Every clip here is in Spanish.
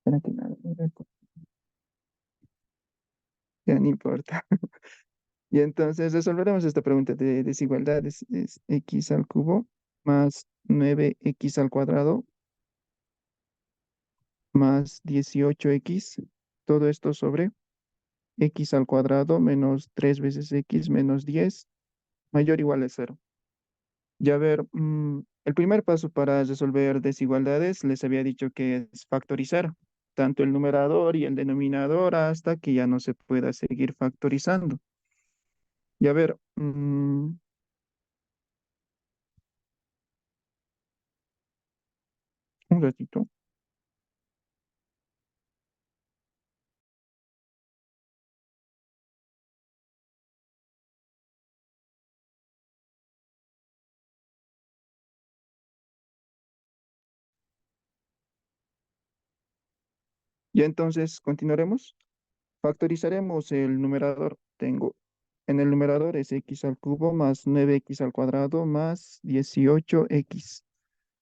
Espérate, ya no importa. Y entonces resolveremos esta pregunta de desigualdades. Es x al cubo más 9x al cuadrado más 18x. Todo esto sobre x al cuadrado menos 3 veces x menos 10 mayor o igual a cero. Ya ver, el primer paso para resolver desigualdades les había dicho que es factorizar tanto el numerador y el denominador hasta que ya no se pueda seguir factorizando. Y a ver, un ratito. Ya entonces continuaremos. Factorizaremos el numerador. Tengo en el numerador es x al cubo más 9x al cuadrado más 18x.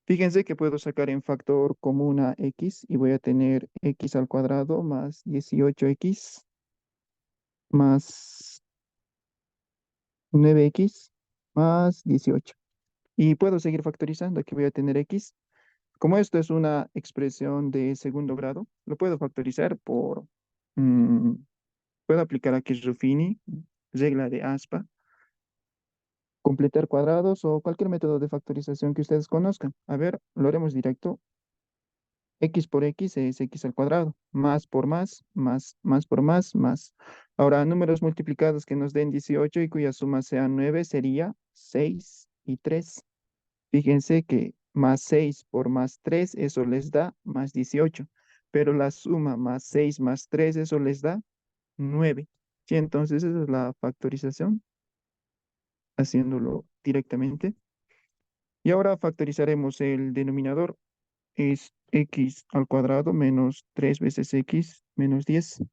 Fíjense que puedo sacar en factor común a x y voy a tener x al cuadrado más 18x más 9x más 18. Y puedo seguir factorizando. Aquí voy a tener x. Como esto es una expresión de segundo grado, lo puedo factorizar por... mm, puedo aplicar aquí Ruffini, regla de Aspa, completar cuadrados o cualquier método de factorización que ustedes conozcan. A ver, lo haremos directo. X por X es X al cuadrado. Más por más por más. Ahora, números multiplicados que nos den 18 y cuya suma sea 9 sería 6 y 3. Fíjense que más 6 por más 3 eso les da más 18. Pero la suma más 6 más 3 eso les da 9. Sí, entonces esa es la factorización, haciéndolo directamente. Y ahora factorizaremos el denominador. Es x al cuadrado menos 3 veces x menos 10.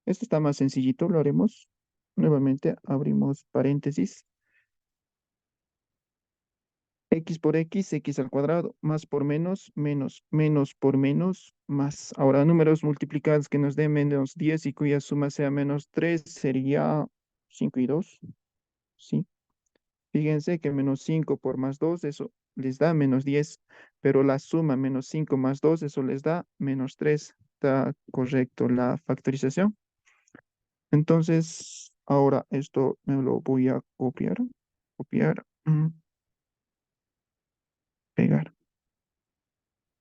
Esto está más sencillito, lo haremos. Nuevamente abrimos paréntesis. X por x, x al cuadrado, más por menos, menos por menos, más. Ahora números multiplicados que nos den menos 10 y cuya suma sea menos 3 sería 5 y 2. Sí. Fíjense que menos 5 por más 2 eso les da menos 10, pero la suma menos 5 más 2 eso les da menos 3. Está correcto la factorización. Entonces, ahora esto me lo voy a copiar, pegar.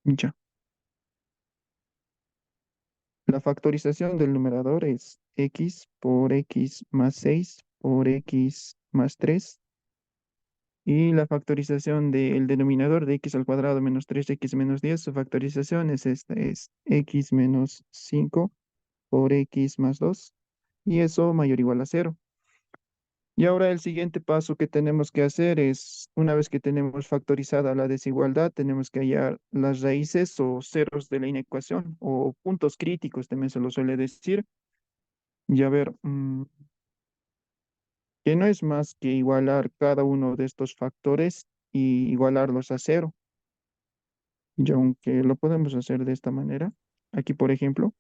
Ya. La factorización del numerador es x por x más 6 por x más 3. Y la factorización del denominador de x al cuadrado menos 3x menos 10, su factorización es esta, es x menos 5 por x más 2, y eso mayor o igual a cero. Y ahora el siguiente paso que tenemos que hacer es, una vez que tenemos factorizada la desigualdad, tenemos que hallar las raíces o ceros de la inecuación, o puntos críticos, también se lo suele decir. Y a ver, que no es más que igualar cada uno de estos factores y igualarlos a cero. Y aunque lo podemos hacer de esta manera, aquí por ejemplo,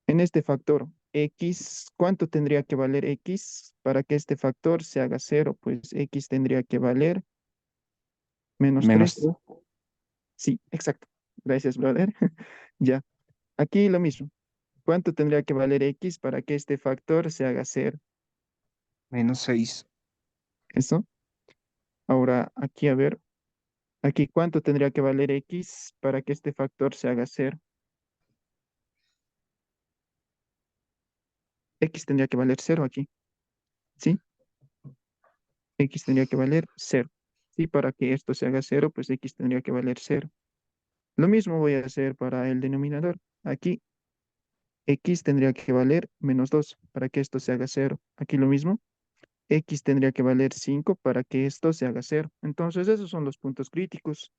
en este factor x, ¿cuánto tendría que valer x para que este factor se haga cero? Pues x tendría que valer menos Menos 3. 3. Sí, exacto. Gracias, brother. Ya, aquí lo mismo. ¿Cuánto tendría que valer x para que este factor se haga cero? Menos 6. Eso. Ahora, aquí a ver, aquí ¿cuánto tendría que valer x para que este factor se haga cero? X tendría que valer cero aquí, ¿sí? X tendría que valer cero. Y para que esto se haga cero, pues X tendría que valer cero. Lo mismo voy a hacer para el denominador. Aquí X tendría que valer menos 2 para que esto se haga cero. Aquí lo mismo. X tendría que valer 5 para que esto se haga cero. Entonces esos son los puntos críticos.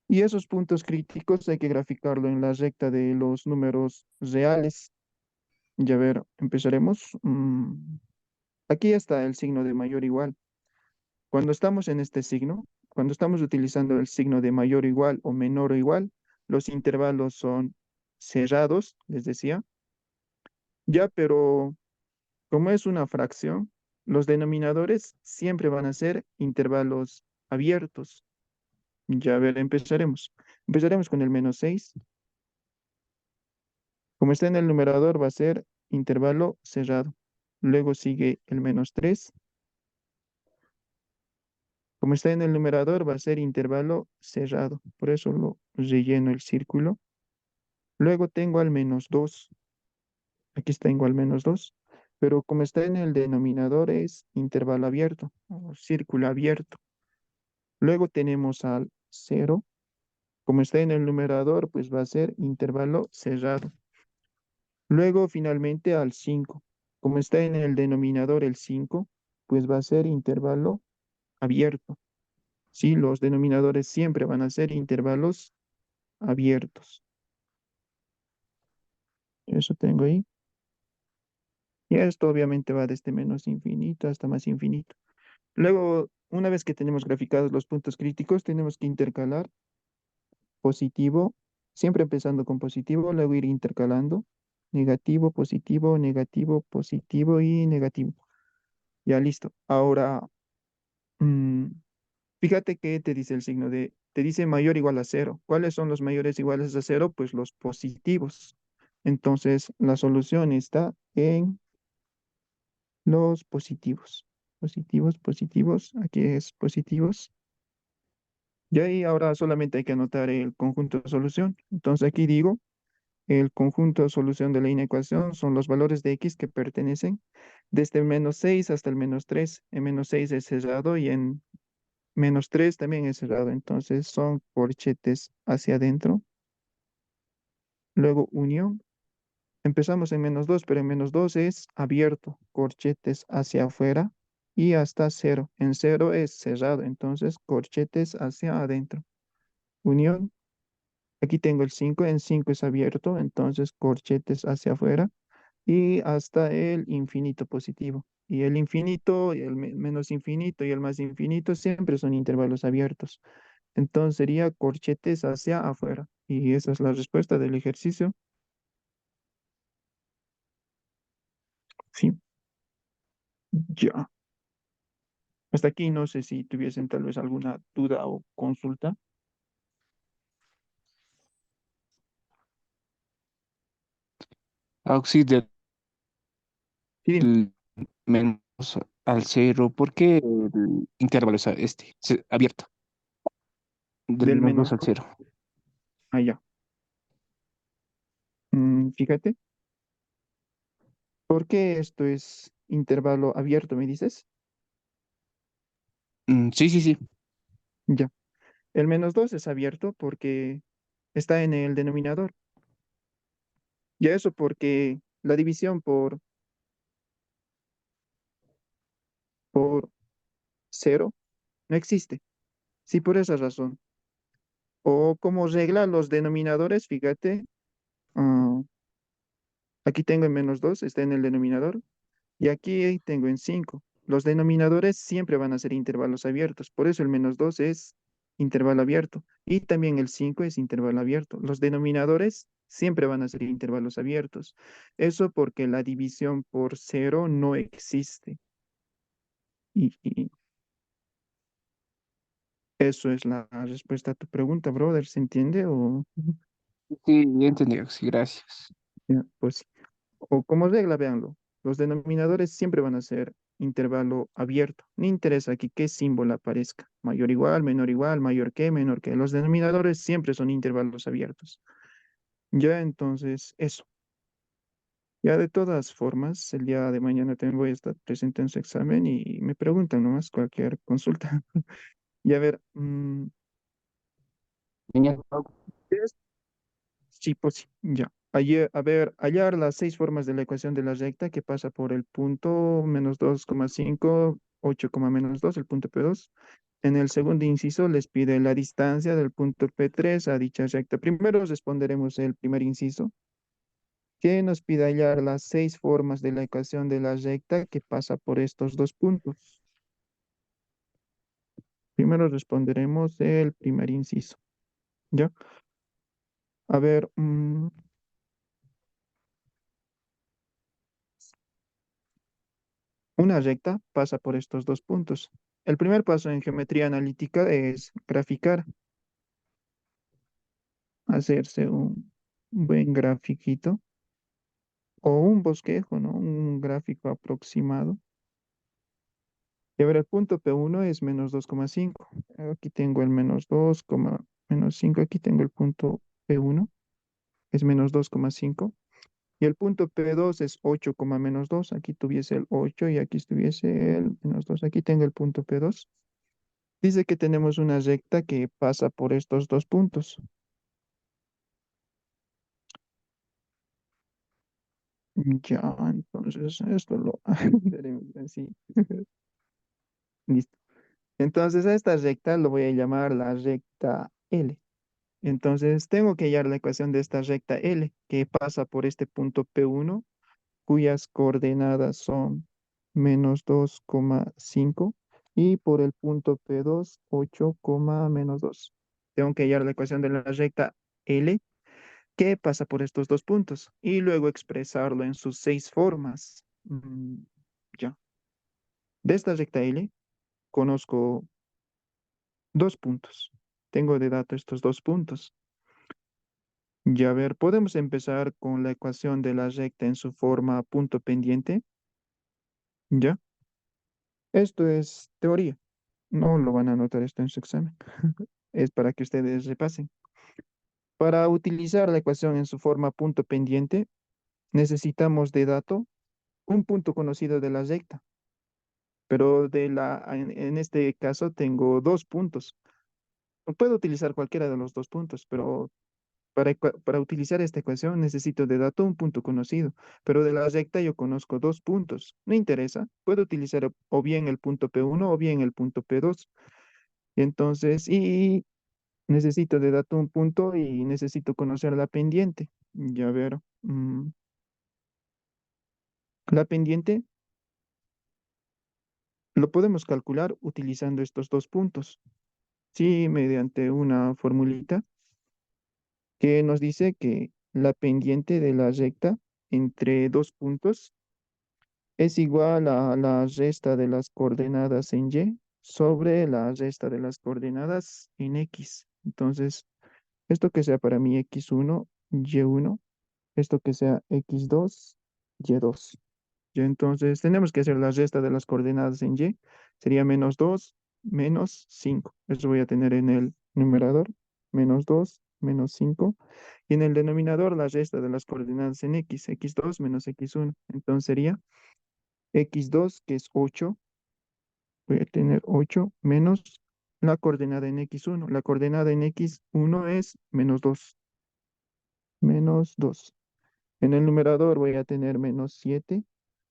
Y esos puntos críticos hay que graficarlo en la recta de los números reales. Ya ver, empezaremos. Aquí está el signo de mayor o igual. Cuando estamos en este signo, cuando estamos utilizando el signo de mayor o igual o menor o igual, los intervalos son cerrados, les decía. Ya, pero como es una fracción, los denominadores siempre van a ser intervalos abiertos. Ya, a ver, empezaremos. Empezaremos con el -6. Como está en el numerador, va a ser intervalo cerrado. Luego sigue el -3. Como está en el numerador, va a ser intervalo cerrado. Por eso lo relleno el círculo. Luego tengo al -2. Aquí tengo al -2. Pero como está en el denominador, es intervalo abierto o círculo abierto. Luego tenemos al 0. Como está en el numerador, pues va a ser intervalo cerrado. Luego finalmente al 5. Como está en el denominador el 5, pues va a ser intervalo abierto. Sí, los denominadores siempre van a ser intervalos abiertos. Eso tengo ahí. Y esto obviamente va desde menos infinito hasta más infinito. Luego, una vez que tenemos graficados los puntos críticos, tenemos que intercalar positivo, siempre empezando con positivo, luego ir intercalando negativo, positivo, positivo y negativo. Ya listo. Ahora, mm, fíjate que te dice el signo te dice mayor o igual a cero. ¿Cuáles son los mayores iguales a cero? Pues los positivos. Entonces, la solución está en los positivos. Positivos, positivos. Aquí es positivos. Y ahí ahora solamente hay que anotar el conjunto de solución. Entonces aquí digo, el conjunto de solución de la inecuación son los valores de x que pertenecen desde el -6 hasta el -3. En -6 es cerrado y en -3 también es cerrado. Entonces son corchetes hacia adentro. Luego unión. Empezamos en -2, pero en -2 es abierto, corchetes hacia afuera y hasta cero. En cero es cerrado, entonces corchetes hacia adentro. Unión. Aquí tengo el 5, en 5 es abierto, entonces corchetes hacia afuera y hasta el infinito positivo. Y el infinito, y el menos infinito y el más infinito siempre son intervalos abiertos. Entonces sería corchetes hacia afuera. Y esa es la respuesta del ejercicio. Sí, ya. Hasta aquí no sé si tuviesen tal vez alguna duda o consulta. Auxilio Sí, dime. del menos al cero. ¿Por qué el intervalo es abierto? Del Del menos menos 2 al 2 cero. allá. Fíjate, ¿por qué esto es intervalo abierto, me dices? Sí, sí, sí. Ya. El -2 es abierto porque está en el denominador. Ya eso porque la división por cero no existe. Sí, por esa razón. O como regla, los denominadores, fíjate, ah, aquí tengo en -2 está en el denominador, y aquí tengo en 5. Los denominadores siempre van a ser intervalos abiertos. Por eso el -2 es intervalo abierto. Y también el 5 es intervalo abierto. Los denominadores siempre van a ser intervalos abiertos. Eso porque la división por cero no existe. Y eso es la respuesta a tu pregunta, brother. ¿Se entiende? Sí, ya entendí, sí, gracias. Ya, pues, o como regla, véanlo. Los denominadores siempre van a ser intervalo abierto. No interesa aquí qué símbolo aparezca. Mayor que, menor que. Los denominadores siempre son intervalos abiertos. Ya entonces, eso. Ya de todas formas, el día de mañana también voy a estar presente en su examen y me preguntan nomás cualquier consulta. Y a ver, Mañana. sí, pues sí, ya. A ver, hallar las 6 formas de la ecuación de la recta que pasa por el punto -2,5, 8, -2, el punto P2. En el segundo inciso les pide la distancia del punto P3 a dicha recta. Primero responderemos el primer inciso, que nos pide hallar las 6 formas de la ecuación de la recta que pasa por estos dos puntos. Primero responderemos el primer inciso, ¿ya? A ver, una recta pasa por estos dos puntos. El primer paso en geometría analítica es graficar, hacerse un buen grafiquito o un bosquejo, ¿no? Un gráfico aproximado. Y a ver, el punto P1 es -2,5. Aquí tengo el -2, -5. Aquí tengo el punto P1, es -2,5. Y el punto P2 es 8, -2. Aquí tuviese el 8 y aquí estuviese el -2. Aquí tengo el punto P2. Dice que tenemos una recta que pasa por estos dos puntos. Ya, entonces esto lo haremos así. Listo. Entonces a esta recta lo voy a llamar la recta L. Entonces tengo que hallar la ecuación de esta recta L que pasa por este punto P1, cuyas coordenadas son -2,5 y por el punto P2, 8, -2. Tengo que hallar la ecuación de la recta L que pasa por estos dos puntos y luego expresarlo en sus seis formas. Ya. De esta recta L conozco dos puntos. Tengo de dato estos dos puntos. Ya a ver, podemos empezar con la ecuación de la recta en su forma punto pendiente. ¿Ya? Esto es teoría. No lo van a anotar esto en su examen. Es para que ustedes repasen. Para utilizar la ecuación en su forma punto pendiente, necesitamos de dato un punto conocido de la recta. Pero en este caso tengo dos puntos. Puedo utilizar cualquiera de los dos puntos, pero para utilizar esta ecuación necesito de dato un punto conocido, pero de la recta yo conozco dos puntos. No interesa, puedo utilizar o bien el punto P1 o bien el punto P2. Entonces, y necesito de dato un punto y necesito conocer la pendiente. Ya ver, la pendiente lo podemos calcular utilizando estos dos puntos. Sí, mediante una formulita que nos dice que la pendiente de la recta entre dos puntos es igual a la resta de las coordenadas en Y sobre la resta de las coordenadas en X. Entonces, esto que sea para mí X1, Y1, esto que sea X2, Y2. Y entonces tenemos que hacer la resta de las coordenadas en Y. Sería -2, -5. Eso voy a tener en el numerador. -2, -5. Y en el denominador la resta de las coordenadas en X. X2 menos X1. Entonces sería X2, que es 8. Voy a tener 8 menos la coordenada en X1. La coordenada en X1 es -2. -2. En el numerador voy a tener -7.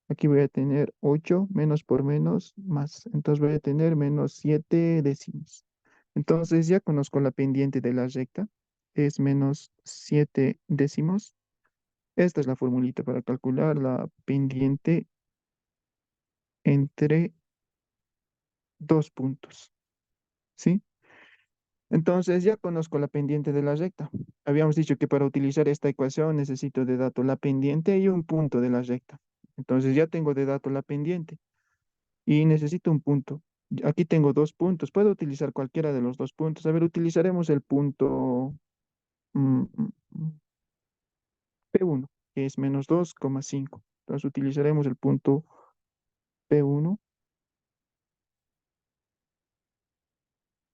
Aquí voy a tener 8 menos por menos más. Entonces voy a tener -7 décimos. Entonces ya conozco la pendiente de la recta. Es -7 décimos. Esta es la formulita para calcular la pendiente entre dos puntos. ¿Sí? Entonces ya conozco la pendiente de la recta. Habíamos dicho que para utilizar esta ecuación necesito de dato la pendiente y un punto de la recta. Entonces ya tengo de dato la pendiente y necesito un punto. Aquí tengo dos puntos. Puedo utilizar cualquiera de los dos puntos. A ver, utilizaremos el punto mm, mm, mm, P1, que es -2,5. Entonces utilizaremos el punto P1,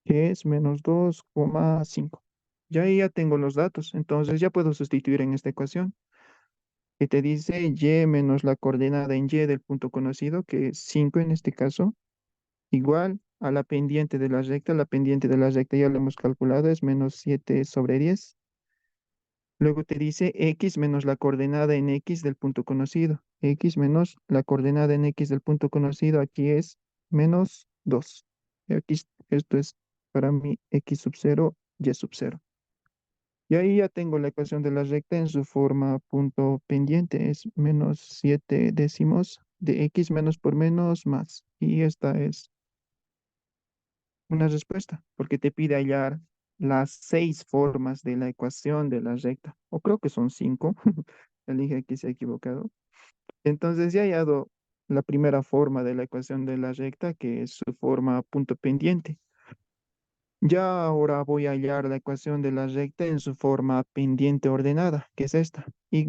que es -2,5. Ya ahí ya tengo los datos. Entonces ya puedo sustituir en esta ecuación, que te dice y menos la coordenada en y del punto conocido, que es 5 en este caso, igual a la pendiente de la recta. La pendiente de la recta ya lo hemos calculado, es -7/10. Luego te dice x menos la coordenada en x del punto conocido. X menos la coordenada en x del punto conocido, aquí es -2. Y aquí esto es para mí x⁻0, y⁻0. Y ahí ya tengo la ecuación de la recta en su forma punto pendiente. Es -7 décimos de x menos por menos más. Y esta es una respuesta, porque te pide hallar las 6 formas de la ecuación de la recta, o creo que son 5, elige aquí se ha equivocado. Entonces ya he hallado la primera forma de la ecuación de la recta, que es su forma punto pendiente. Ya ahora voy a hallar la ecuación de la recta en su forma pendiente ordenada, que es esta. Y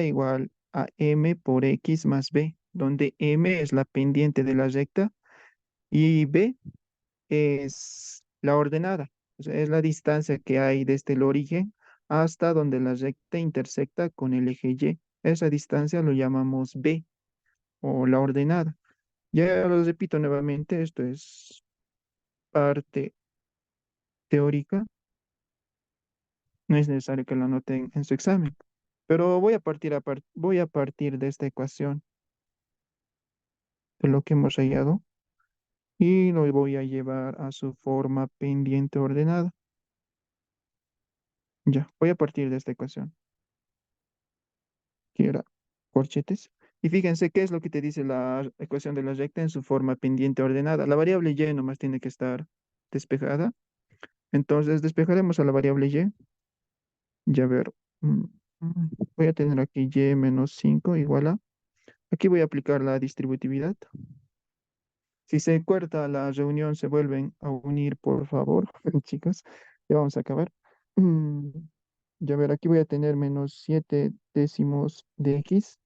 igual a m por x más b, donde m es la pendiente de la recta y b es la ordenada. O sea, es la distancia que hay desde el origen hasta donde la recta intersecta con el eje y. Esa distancia lo llamamos b o la ordenada. Ya lo repito nuevamente, esto es parte teórica. No es necesario que lo anoten en su examen, pero voy a partir de esta ecuación, de lo que hemos hallado, y lo voy a llevar a su forma pendiente ordenada. Ya, voy a partir de esta ecuación, que era corchetes. Y fíjense qué es lo que te dice la ecuación de la recta en su forma pendiente ordenada. La variable y nomás tiene que estar despejada. Entonces despejaremos a la variable y. Ya ver, mm, voy a tener aquí y menos 5 igual a. Aquí voy a aplicar la distributividad. Si se corta la reunión, se vuelven a unir, por favor, chicos. Ya vamos a acabar. Mm, Ya ver, aquí voy a tener menos 7 décimos de x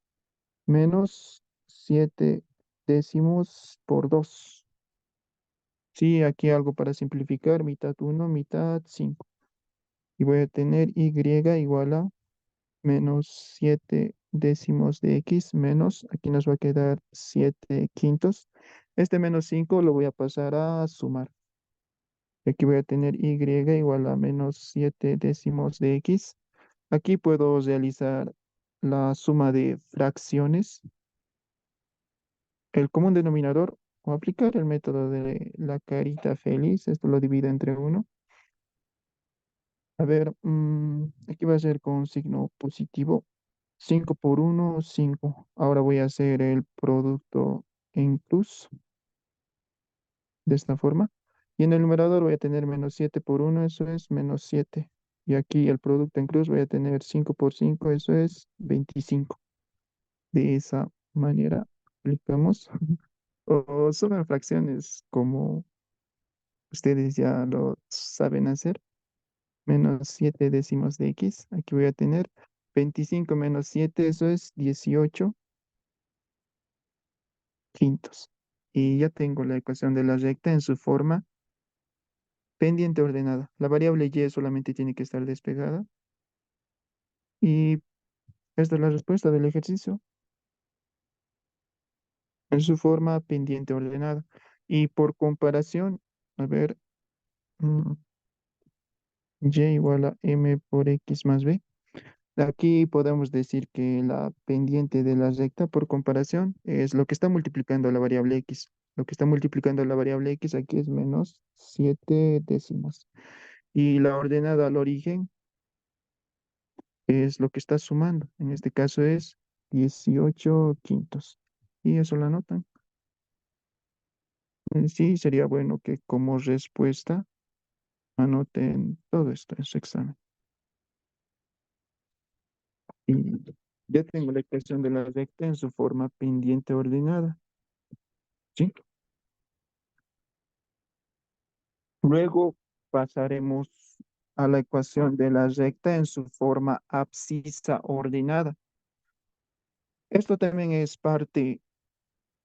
menos 7 décimos por 2. Sí, aquí algo para simplificar, mitad 1 mitad 5. Y voy a tener y igual a menos 7 décimos de x menos, aquí nos va a quedar 7 quintos. Este menos 5 lo voy a pasar a sumar. Y aquí voy a tener y igual a menos 7 décimos de x. Aquí puedo realizar la suma de fracciones, el común denominador, o aplicar el método de la carita feliz. Esto lo divido entre uno. A ver, aquí va a ser con signo positivo. 5 por uno 5. Ahora voy a hacer el producto en cruz de esta forma. Y en el numerador voy a tener menos 7 por uno, eso es menos 7. Y aquí el producto en cruz voy a tener 5 por 5, eso es 25. De esa manera aplicamos. O suman fracciones como ustedes ya lo saben hacer. Menos 7 décimos de x. Aquí voy a tener 25 menos 7, eso es 18 quintos. Y ya tengo la ecuación de la recta en su forma pendiente ordenada. La variable y solamente tiene que estar despegada. Y esta es la respuesta del ejercicio en su forma pendiente ordenada. Y por comparación, a ver, mm, y igual a m por x más b. Aquí podemos decir que la pendiente de la recta por comparación es lo que está multiplicando la variable x. Lo que está multiplicando la variable x aquí es menos 7 décimos. Y la ordenada al origen es lo que está sumando. En este caso es 18 quintos. Y eso lo anotan. Sí, sería bueno que como respuesta anoten todo esto en su examen. Y ya tengo la ecuación de la recta en su forma pendiente ordenada. ¿Sí? Luego pasaremos a la ecuación de la recta en su forma abscisa ordenada. Esto también es parte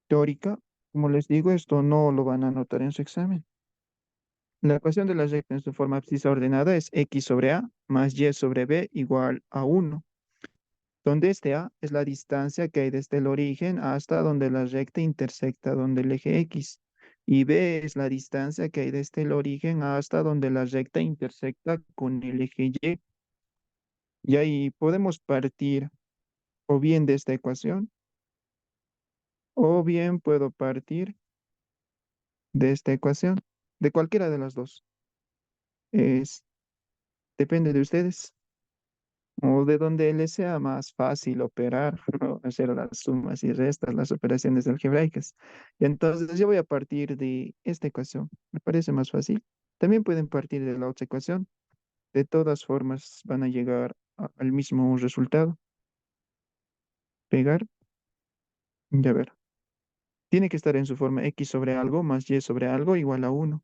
teórica. Como les digo, esto no lo van a anotar en su examen. La ecuación de la recta en su forma abscisa ordenada es x sobre a más y sobre b igual a 1, donde este a es la distancia que hay desde el origen hasta donde la recta intersecta donde el eje x, y b es la distancia que hay desde el origen hasta donde la recta intersecta con el eje y. Y ahí podemos partir o bien de esta ecuación, o bien puedo partir de esta ecuación, de cualquiera de las dos. Es, depende de ustedes. O de donde les sea más fácil operar, ¿no? Hacer las sumas y restas, las operaciones algebraicas. Y entonces yo voy a partir de esta ecuación. Me parece más fácil. También pueden partir de la otra ecuación. De todas formas van a llegar al mismo resultado. Pegar, ya ver. Tiene que estar en su forma x sobre algo más y sobre algo igual a uno.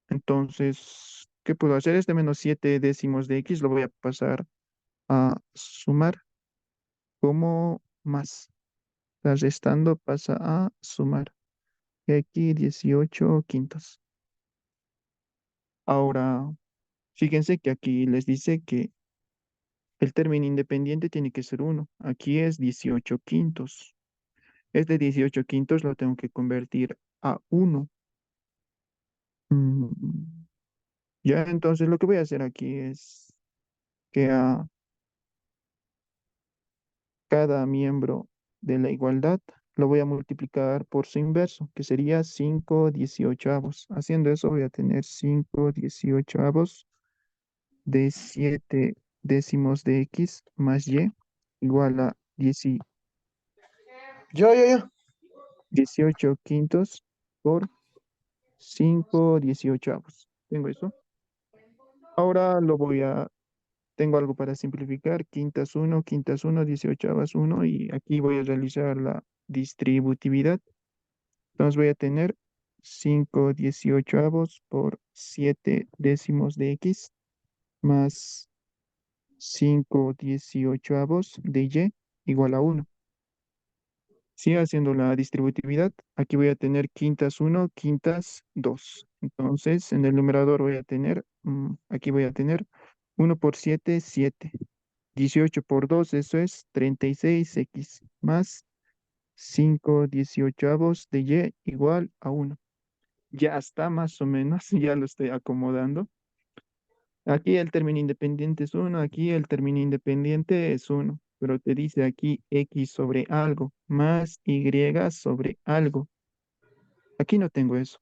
Entonces, ¿qué puedo hacer? Este menos 7 décimos de x lo voy a pasar a sumar como más. La restando pasa a sumar. Y aquí 18 quintos. Ahora, fíjense que aquí les dice que el término independiente tiene que ser uno. Aquí es 18 quintos. Este 18 quintos lo tengo que convertir a uno. Mm, Ya, entonces lo que voy a hacer aquí es que a cada miembro de la igualdad lo voy a multiplicar por su inverso, que sería 5 18avos. Haciendo eso voy a tener 5 18avos de 7 décimos de x más y igual a 18 quintos por 5 18avos. ¿Tengo eso? Ahora tengo algo para simplificar, quintas uno 18avos uno y aquí voy a realizar la distributividad. Entonces voy a tener 5 18avos por 7 décimos de x más 5 18avos de y igual a uno. Sigue haciendo la distributividad. Aquí voy a tener quintas uno quintas 2. Entonces, en el numerador voy a tener, aquí voy a tener uno por 7 7. 18 por 2 eso es 36x más 5 18avos de y igual a uno. Ya está más o menos, ya lo estoy acomodando. Aquí el término independiente es uno, aquí el término independiente es uno, pero te dice aquí x sobre algo más y sobre algo. Aquí no tengo eso,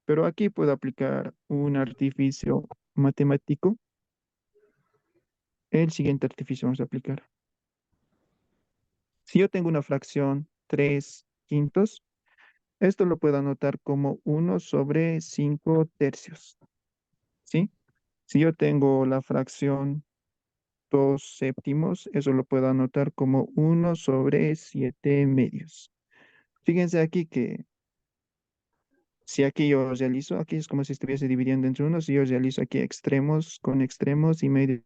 pero aquí puedo aplicar un artificio matemático. El siguiente artificio vamos a aplicar. Si yo tengo una fracción 3 quintos, esto lo puedo anotar como uno sobre 5 tercios, ¿sí? Si yo tengo la fracción 2 séptimos, eso lo puedo anotar como uno sobre 7 medios. Fíjense aquí que si aquí yo realizo, aquí es como si estuviese dividiendo entre uno, si yo realizo aquí extremos con extremos y medios